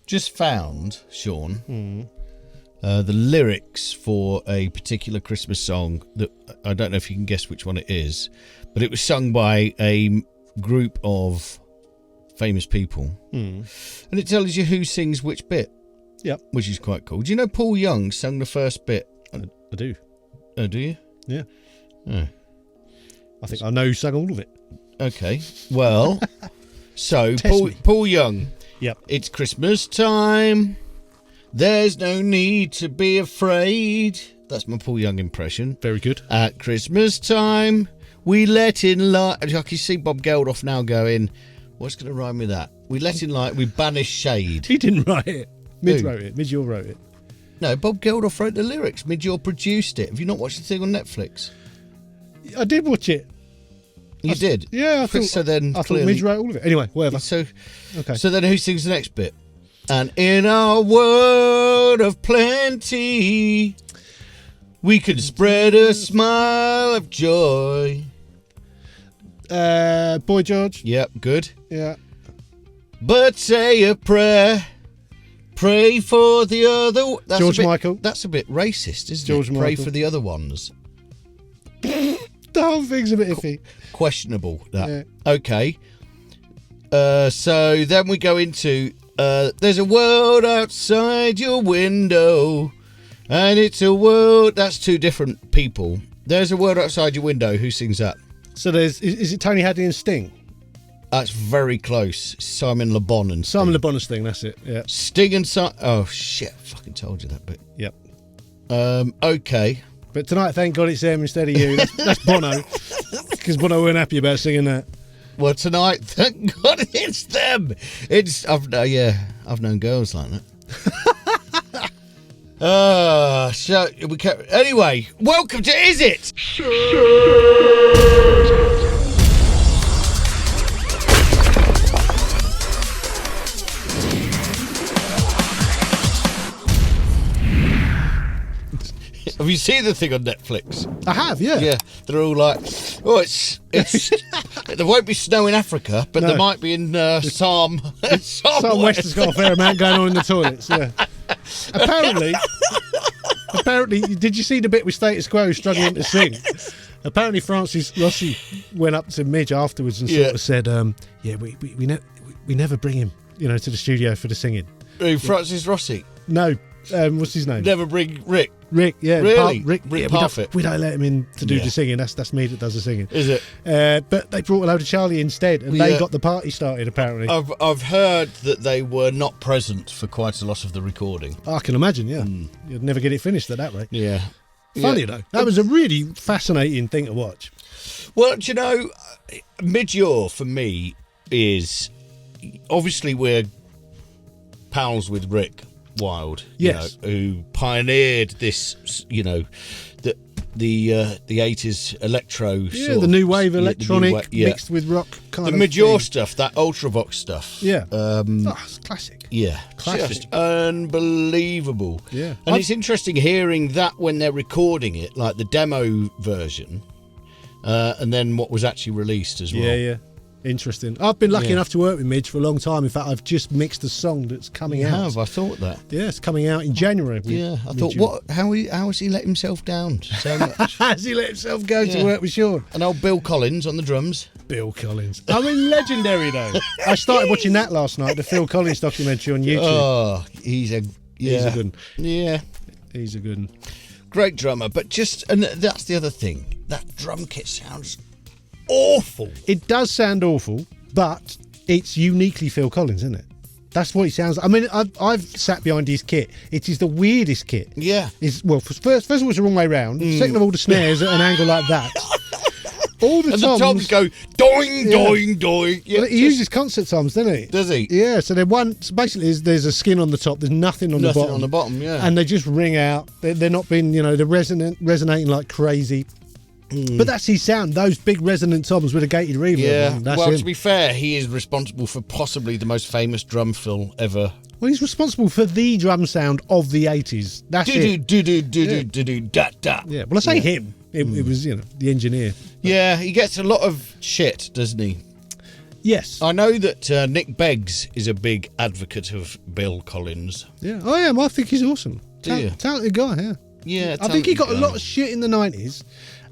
Just found, Sean, the lyrics for a particular Christmas song that I don't know if you can guess which one it is, but it was sung by a group of famous people. And it tells you who sings which bit. Yep. Which is quite cool. Do you know Paul Young sung the first bit? I do. Oh, do you? Yeah. Oh. I think I know who sang all of it. Okay. Well, so Test me. Paul Young. Yep. It's Christmas time. There's no need to be afraid. That's my Paul Young impression. Very good. At Christmas time, we let in light. I can see Bob Geldof now going, what's going to rhyme with that? We let in light, we banish shade. He didn't write it. Midge Who? wrote it. Midge Ure wrote it. No, Bob Geldof wrote the lyrics. Midge produced it. Have you not watched the thing on Netflix? I did watch it. You did? Yeah, I thought. So then I thought clearly- Midge wrote all of it. Anyway, whatever. So, Okay. so then who sings the next bit? And in our world of plenty, we can spread a smile of joy. Boy George. Yep, good. Yeah. But say a prayer. Pray for the other. That's George a bit, Michael. That's a bit racist, isn't George it? Pray Michael. for the other ones. The whole thing's a bit iffy. Questionable. That. Yeah. Okay. So then we go into there's a world outside your window, and it's a world. That's two different people. There's a world outside your window. Who sings that? So there's is it Tony Hadley and Sting? That's very close. Simon Le Bon and Sting. Simon Le Bon and Sting. That's it. Yeah. Sting and oh shit! I fucking told you that bit. Yep. Okay. But tonight, thank God it's them instead of you. That's Bono, because Bono weren't happy about singing that. Well, tonight, thank God it's them. I've known girls like that. So we anyway, welcome to Is It? Have you seen the thing on Netflix? I have, yeah. Yeah, they're all like, oh, it's there won't be snow in Africa, but No. there might be in Psalm Some West has got a fair amount going on in the toilets. Yeah. Apparently, did you see the bit with Status Quo struggling to sing? Apparently, Francis Rossi went up to Midge afterwards and sort of said, we never bring him, to the studio for the singing. Francis Rossi. No, what's his name? Never bring Rick. Rick, yeah. Really? Rick Rick yeah, Parfitt. we don't let him in to do Yeah. the singing. That's me that does the singing. Is it? But they brought a load of Charlie instead, and they Yeah. got the party started, apparently. I've heard that they were not present for quite a lot of the recording. I can imagine, yeah. You'd never get it finished at that rate. Yeah. Funny, though. That was a really fascinating thing to watch. Well, do you know, Midge-Ure for me is obviously we're pals with Rick Wilde, Yes. who pioneered this, the 80s electro. Yeah, the new wave electronic mixed with rock kind the of Midge-Ure thing. stuff, that Ultravox stuff. Yeah. It's classic. Yeah, Classic. just unbelievable. Yeah. And it's interesting hearing that when they're recording it, like the demo version, and then what was actually released as well. Yeah. Interesting. I've been lucky Yeah. enough to work with Midge for a long time. In fact, I've just mixed a song that's coming You out. have, I thought that. Yeah, it's coming out in January. with Yeah, I thought, Midge-Ure. how has he let himself down so much? Has he let himself go Yeah. to work with Sean? And old Bill Collins on the drums. Bill Collins. I mean, legendary, though. I started watching that last night, the Phil Collins documentary on YouTube. Oh, he's a He's a good one. Yeah, He's a good one. great drummer. But and that's the other thing. That drum kit sounds awful. It does sound awful, but it's uniquely Phil Collins, isn't it? That's what it sounds like. I mean, I've sat behind his kit. It is the weirdest kit. Yeah. First of all, it's the wrong way round. Second of all, the snares at an angle like that. All the And toms. the toms go doing, doing, doing. Yeah, Well, he uses concert toms, doesn't he? Does he? Yeah. So so basically, there's a skin on the top. There's nothing on the Nothing bottom. on the bottom, yeah. And they just ring out. They're not being, they're resonating like crazy. But that's his sound. Those big resonant toms with a gated reverb. Yeah. That's Well, him. to be fair, he is responsible for possibly the most famous drum fill ever. Well, he's responsible for the drum sound of the 80s. That's it. Do da da. Yeah. Well, I say him. It was, the engineer. Yeah, he gets a lot of shit, doesn't he? Yes. I know that Nick Beggs is a big advocate of Bill Collins. Yeah, I am. I think he's awesome. Do you? Talented guy, yeah. Yeah, I think he got talented a guy. lot of shit in the 90s.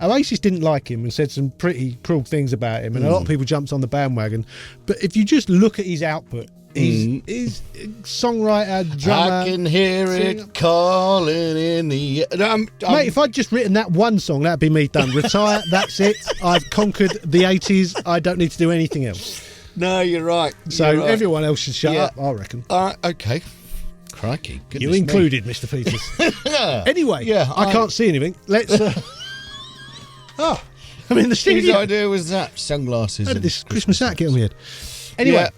Oasis didn't like him and said some pretty cruel things about him, and a lot of people jumped on the bandwagon. But if you just look at his output, he's songwriter, drummer. I can hear singer. it calling in the... Mate, if I'd just written that one song, that'd be me done. Retire, that's it. I've conquered the 80s. I don't need to do anything else. No, you're right. So You're right. everyone else should shut Yeah. up, I reckon. Okay. Crikey. Goodness You me. included, Mr. Peters. Anyway, Yeah, I can't see anything. Let's... oh, I'm in the Whose studio. idea was that? Sunglasses. How did and this Christmas hat get on my head? Anyway, Yeah.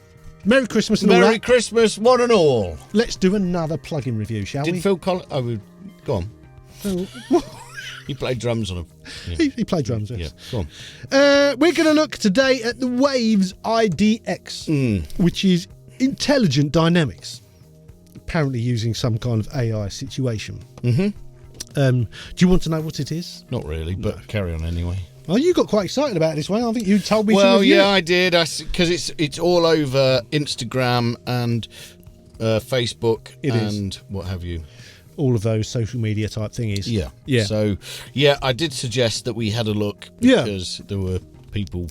Merry Christmas and all Merry that. Christmas, one and all. Let's do another plug-in review, shall Did we? Phil Collins... Oh, go on. Oh, He played drums on a... he played drums, Yeah, yes. go on. We're going to look today at the Waves IDX, which is intelligent dynamics, apparently using some kind of AI situation. Do you want to know what it is? Not really, but carry on anyway. Oh, you got quite excited about this one. I think you told me to Well, review yeah, it. I did. Because it's all over Instagram and Facebook It is. and what have you. All of those social media type thingies. Yeah. Yeah. So, yeah, I did suggest that we had a look Yeah. because there were people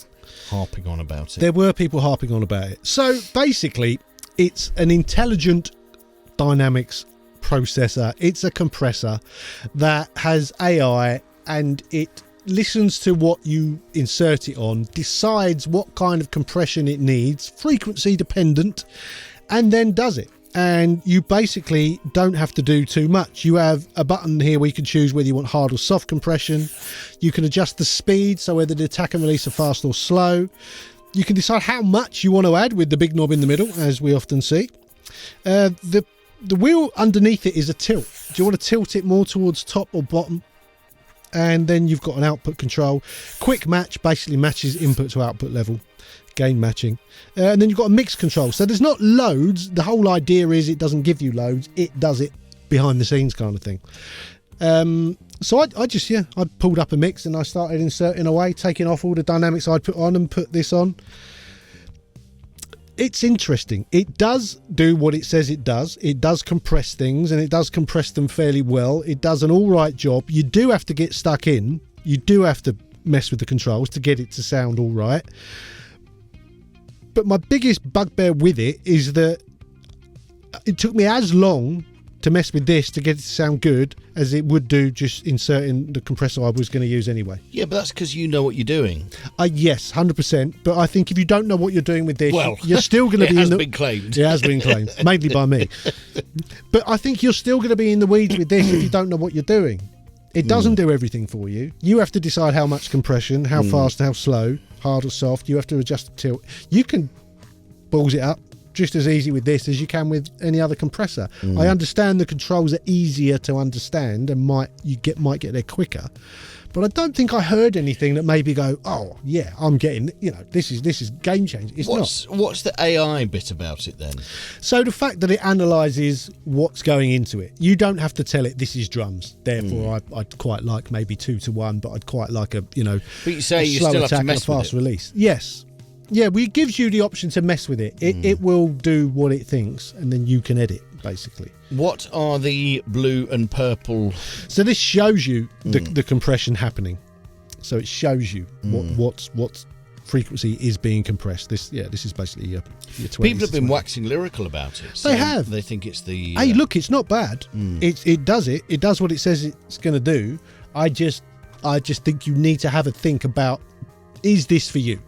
harping on about it. There were people harping on about it. So basically, it's an intelligent dynamics processor. It's a compressor that has AI, and it listens to what you insert it on, decides what kind of compression it needs, frequency dependent, and then does it. And you basically don't have to do too much. You have a button here where you can choose whether you want hard or soft compression. You can adjust the speed, so whether the attack and release are fast or slow. You can decide how much you want to add with the big knob in the middle, as we often see. The wheel underneath it is a tilt. Do you want to tilt it more towards top or bottom? And then you've got an output control. Quick match basically matches input to output level. Gain matching. And then you've got a mix control. So there's not loads. The whole idea is it doesn't give you loads. It does it behind the scenes kind of thing. So I pulled up a mix and I started inserting away, taking off all the dynamics I'd put on and put this on. It's interesting. It does do what it says it does. It does compress things, and it does compress them fairly well. It does an all right job. You do have to get stuck in. You do have to mess with the controls to get it to sound all right. But my biggest bugbear with it is that it took me as long to mess with this to get it to sound good as it would do just inserting the compressor I was going to use anyway. Yeah, but that's because you know what you're doing. Yes, 100%. But I think if you don't know what you're doing with this, Well, you're still going to it be has in the... been claimed. It has been claimed, mainly by me. But I think you're still going to be in the weeds with this if you don't know what you're doing. It doesn't do everything for you. You have to decide how much compression, how fast, how slow, hard or soft. You have to adjust the tilt. You can balls it up just as easy with this as you can with any other compressor. I understand the controls are easier to understand and might get there quicker, but I don't think I heard anything that made me go, oh yeah, I'm getting, this is game changing. It's not. What's the AI bit about it then? So the fact that it analyses what's going into it, you don't have to tell it this is drums. Therefore, I'd quite like maybe 2-to-1, but I'd quite like a But you say a you slow still have attack to and a mess with fast it. release. Yes. Yeah, it gives you the option to mess with it. It will do what it thinks, and then you can edit, basically. What are the blue and purple? So this shows you the compression happening. So it shows you what frequency is being compressed. This is basically your 20s. People have been waxing lyrical about it. They have. They think it's the... Hey, look, it's not bad. It does it. It does what it says it's going to do. I just think you need to have a think about, is this for you?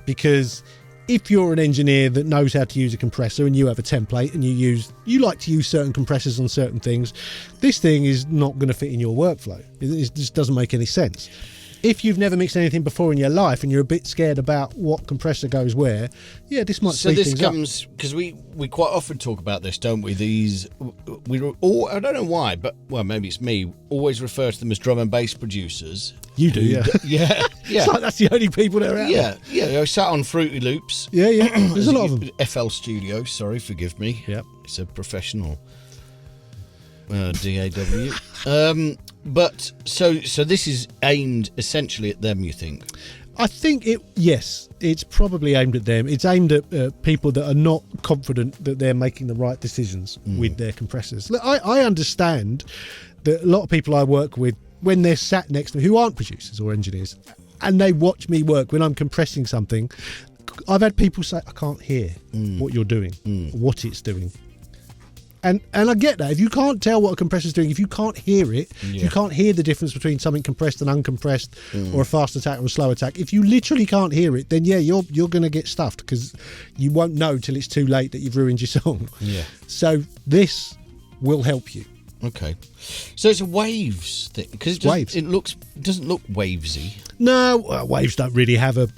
Because if you're an engineer that knows how to use a compressor and you have a template and you like to use certain compressors on certain things, this thing is not going to fit in your workflow. It just doesn't make any sense. If you've never mixed anything before in your life and you're a bit scared about what compressor goes where, yeah, this might So speed this things up. comes because we quite often talk about this, don't we? We all, I don't know why, but well, maybe it's me. Always refer to them as drum and bass producers. You do, yeah. Yeah, yeah, It's like that's the only people that are out there. yeah. I sat on Fruity Loops. Yeah. There's a lot of them. FL Studio. Sorry, forgive me. Yep. It's a professional DAW. But so this is aimed essentially at them. You think? I think it's probably aimed at them. It's aimed at people that are not confident that they're making the right decisions with their compressors. Look, I understand that a lot of people I work with, when they're sat next to me who aren't producers or engineers, and they watch me work when I'm compressing something, I've had people say, I can't hear what you're doing, what it's doing. And I get that. If you can't tell what a compressor's doing, if you can't hear it, you can't hear the difference between something compressed and uncompressed, or a fast attack or a slow attack. If you literally can't hear it, then you're going to get stuffed, because you won't know till it's too late that you've ruined your song. Yeah. So this will help you. Okay. So it's a waves thing, because it doesn't look wavesy. No, waves don't really have a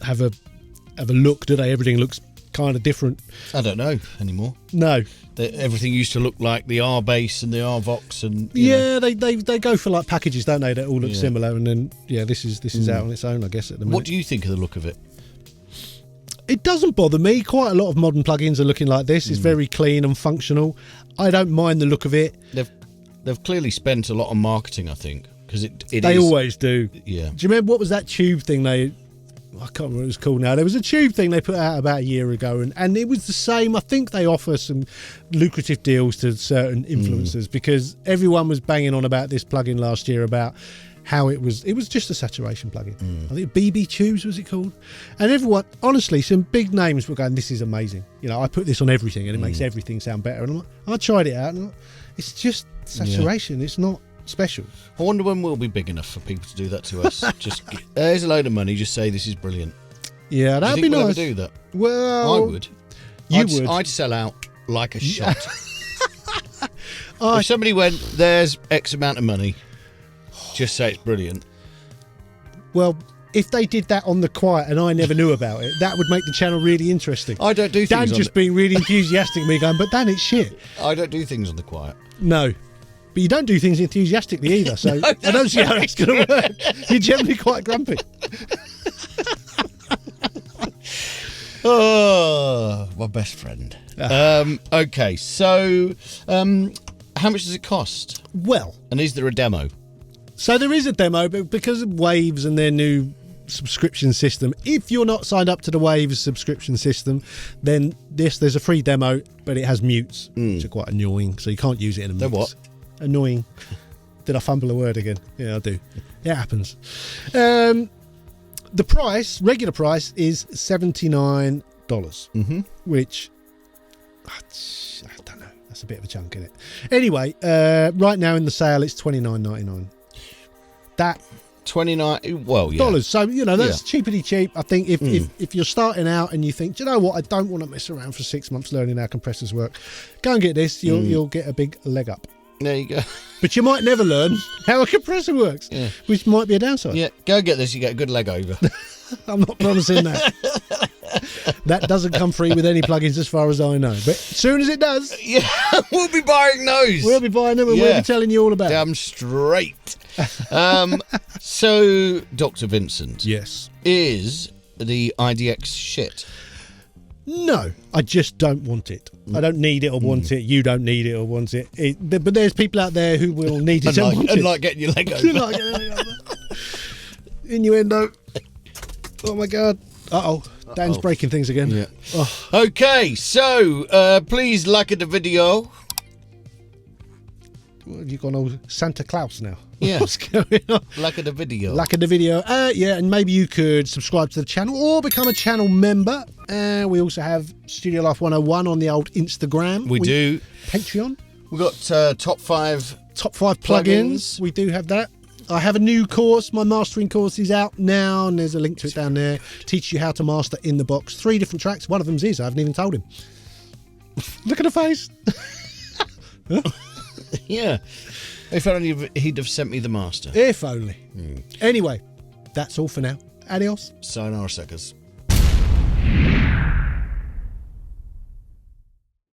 look, do they? Everything looks kind of different. I don't know anymore. No. Everything used to look like the R bass and the R Vox, and they go for like packages, don't they? That all look similar, and then this is out on its own, I guess, at the minute. What do you think of the look of it? It doesn't bother me. Quite a lot of modern plugins are looking like this. It's very clean and functional. I don't mind the look of it. They've clearly spent a lot on marketing, I think, because they always do. Yeah. Do you remember what was that tube thing I can't remember what it was called now. There was a tube thing they put out about a year ago, and it was the same. I think they offer some lucrative deals to certain influencers, because everyone was banging on about this plugin last year, about how it was just a saturation plugin. I think BB Tubes was it called, and everyone, honestly, some big names were going, this is amazing, I put this on everything and it makes everything sound better. And I tried it out, and it's just saturation. It's not special. I wonder when we'll be big enough for people to do that to us. Just there's a load of money, just say this is brilliant. Yeah, that'd be nice. We'll ever do that? Well, I would. I'd sell out like a shot. If somebody went, there's X amount of money, just say it's brilliant. Well, if they did that on the quiet and I never knew about it, that would make the channel really interesting. I don't do things Dan just being really enthusiastic, me going, but Dan, it's shit. I don't do things on the quiet. No. But you don't do things enthusiastically either, so I don't see how that's going to work. You're generally quite grumpy. Oh, my best friend. Okay, so how much does it cost? Well, and is there a demo? So there is a demo, but because of Waves and their new subscription system, if you're not signed up to the Waves subscription system, then there's a free demo, but it has mutes, which are quite annoying, so you can't use it in a mix. They're what? Annoying. Did I fumble a word again? Yeah, I do. It happens. The regular price is $79, which I don't know. That's a bit of a chunk in it. Anyway, right now in the sale, it's $29.99. That $29. Well, yeah. Dollars. So that's cheapity cheap. I think if you're starting out and you think, do you know what, I don't want to mess around for 6 months learning how compressors work, go and get this. You'll get a big leg up. There you go. But you might never learn how a compressor works, which might be a downside. Yeah, go get this. You get a good leg over. I'm not promising that. That doesn't come free with any plugins as far as I know. But as soon as it does, we'll be buying those. We'll be buying them and we'll be telling you all about Damn straight. So, Dr. Vincent. Yes. Is the IDX shit? No, I just don't want it. I don't need it or want it. You don't need it or want it. But there's people out there who will need it and want it. And like getting your leg over. Innuendo. Oh my God. Uh-oh. Dan's breaking things again. Yeah. Oh. Okay, so please like the video. What, have you gone all Santa Claus now? Yeah. What's going on? Like the video. Like the video. And maybe you could subscribe to the channel or become a channel member. We also have Studio Life 101 on the old Instagram. We do. Patreon. We've got top five plugins. We do have that. I have a new course. My mastering course is out now, and there's a link to it down there. Teach you how to master in the box. 3 different tracks. One of them's his. I haven't even told him. Look at the face. Yeah. If only he'd have sent me the master. If only. Anyway, that's all for now. Adios. Sayonara, suckers.